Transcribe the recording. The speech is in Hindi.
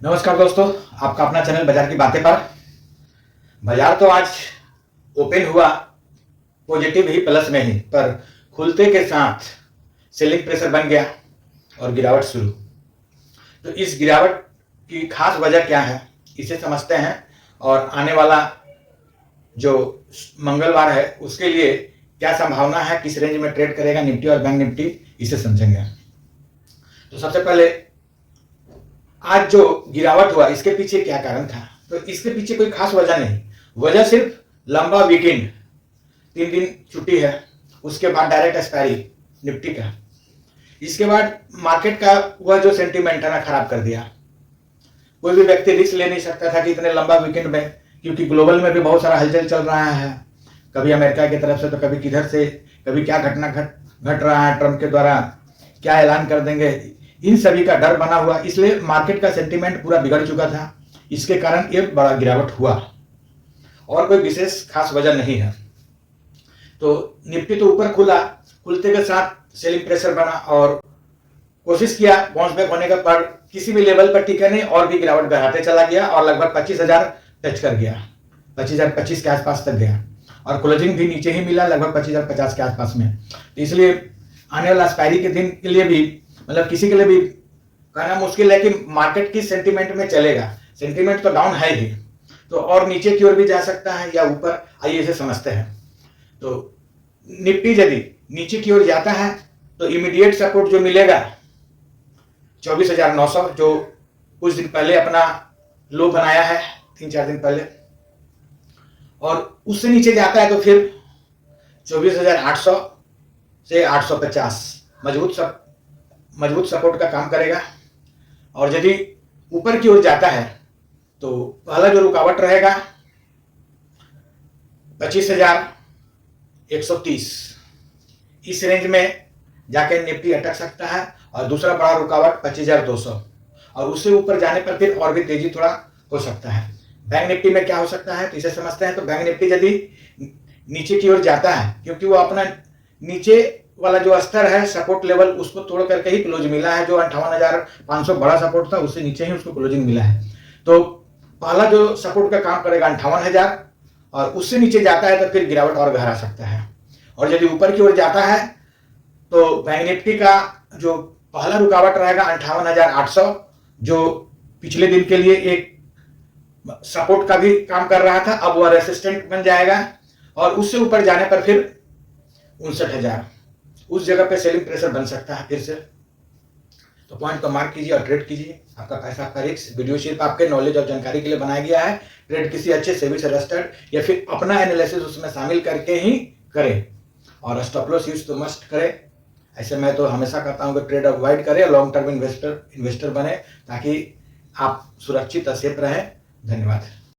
नमस्कार दोस्तों, आपका अपना चैनल बाजार की बातें पर। बाजार तो आज ओपन हुआ पॉजिटिव ही, प्लस में ही, पर खुलते के साथ सेलिंग प्रेशर बन गया और गिरावट शुरू। तो इस गिरावट की खास वजह क्या है, इसे समझते हैं और आने वाला जो मंगलवार है उसके लिए क्या संभावना है, किस रेंज में ट्रेड करेगा निफ्टी और बैंक निफ्टी, इसे समझेंगे। तो सबसे पहले आज जो गिरावट हुआ इसके पीछे क्या कारण था। तो इसके पीछे कोई खास वजह नहीं, वजह सिर्फ लंबा वीकेंड, 3 दिन छुट्टी है, उसके बाद डायरेक्ट एक्सपायरी निफ्टी का, इसके बाद मार्केट का वह जो सेंटीमेंट है ना खराब कर दिया। कोई भी व्यक्ति रिस्क ले नहीं सकता था कि इतने लंबा वीकेंड में, क्योंकि ग्लोबल में भी बहुत सारा हलचल चल रहा है, कभी अमेरिका की तरफ से तो कभी किधर से, कभी क्या घटना घट रहा है, ट्रंप के द्वारा क्या ऐलान कर देंगे, इन सभी का डर बना हुआ, इसलिए मार्केट का सेंटीमेंट पूरा बिगड़ चुका था। इसके कारण एक बड़ा गिरावट हुआ और कोई विशेष खास वजह नहीं है। तो निफ्टी तो ऊपर खुला, खुलते के साथ सेलिंग प्रेशर बना और कोशिश किया बाउंस बैक होने का, पर किसी भी लेवल पर टिका नहीं और भी गिरावट बढ़ाते चला गया और लगभग 25,000 टच कर गया, 25,025 के आसपास तक गया और क्लोजिंग भी नीचे ही मिला, लगभग 25,050 के आसपास में। तो इसलिए आने वाला एक्सपायरी के दिन के लिए भी, मतलब किसी के लिए भी कहना मुश्किल है कि मार्केट किस सेंटीमेंट में चलेगा। सेंटीमेंट तो डाउन है ही, तो और नीचे की ओर भी जा सकता है या ऊपर, आइए इसे समझते हैं। तो निफ्टी यदि नीचे की ओर जाता है तो इमीडिएट सपोर्ट जो मिलेगा 24,900, जो कुछ दिन पहले अपना लो बनाया है 3-4 दिन पहले, और उससे नीचे जाता है तो फिर 24,800 से 850 मजबूत सपोर्ट का काम करेगा। और यदि ऊपर की ओर जाता है तो पहला जो रुकावट रहेगा 25,130, इस रेंज में जाके निफ्टी अटक सकता है, और दूसरा बड़ा रुकावट 25,200, और उससे ऊपर जाने पर फिर और भी तेजी थोड़ा हो सकता है। बैंक निफ्टी में क्या हो सकता है तो इसे समझते हैं। तो बैंक निफ्टी यदि नीचे की ओर जाता है, क्योंकि वो अपना नीचे वाला जो स्तर है सपोर्ट लेवल, उसको तोड़ करके ही क्लोज मिला है, जो 58,500 बड़ा सपोर्ट था उससे नीचे ही उसको क्लोजिंग मिला है। तो पहला जो सपोर्ट का काम करेगा 58,000, और उससे नीचे जाता है तो फिर गिरावट और गहरा सकता है। और यदि ऊपर की ओर जाता है तो बैंक निफ्टी का जो पहला रुकावट रहेगा 58,800, जो पिछले दिन के लिए एक सपोर्ट का भी काम कर रहा था, अब वह रेसिस्टेंट बन जाएगा, और उससे ऊपर जाने पर फिर 59,000, उस जगह पे सेलिंग प्रेशर बन सकता है फिर से। तो पॉइंट को मार्क कीजिए और ट्रेड कीजिए। आपका पैसा आपका रिस्क। वीडियो सिर्फ आपके नॉलेज और जानकारी के लिए बनाया गया है। ट्रेड किसी अच्छे सेबी से रजिस्टर्ड या फिर अपना एनालिसिस उसमें शामिल करके ही करें, और स्टॉप लॉस यूज तो मस्ट करें। ऐसे मैं तो हमेशा कहता हूं कि ट्रेड अवॉइड करें, लॉन्ग टर्म इन्वेस्टर बने, ताकि आप सुरक्षित और सेफ रहें। धन्यवाद।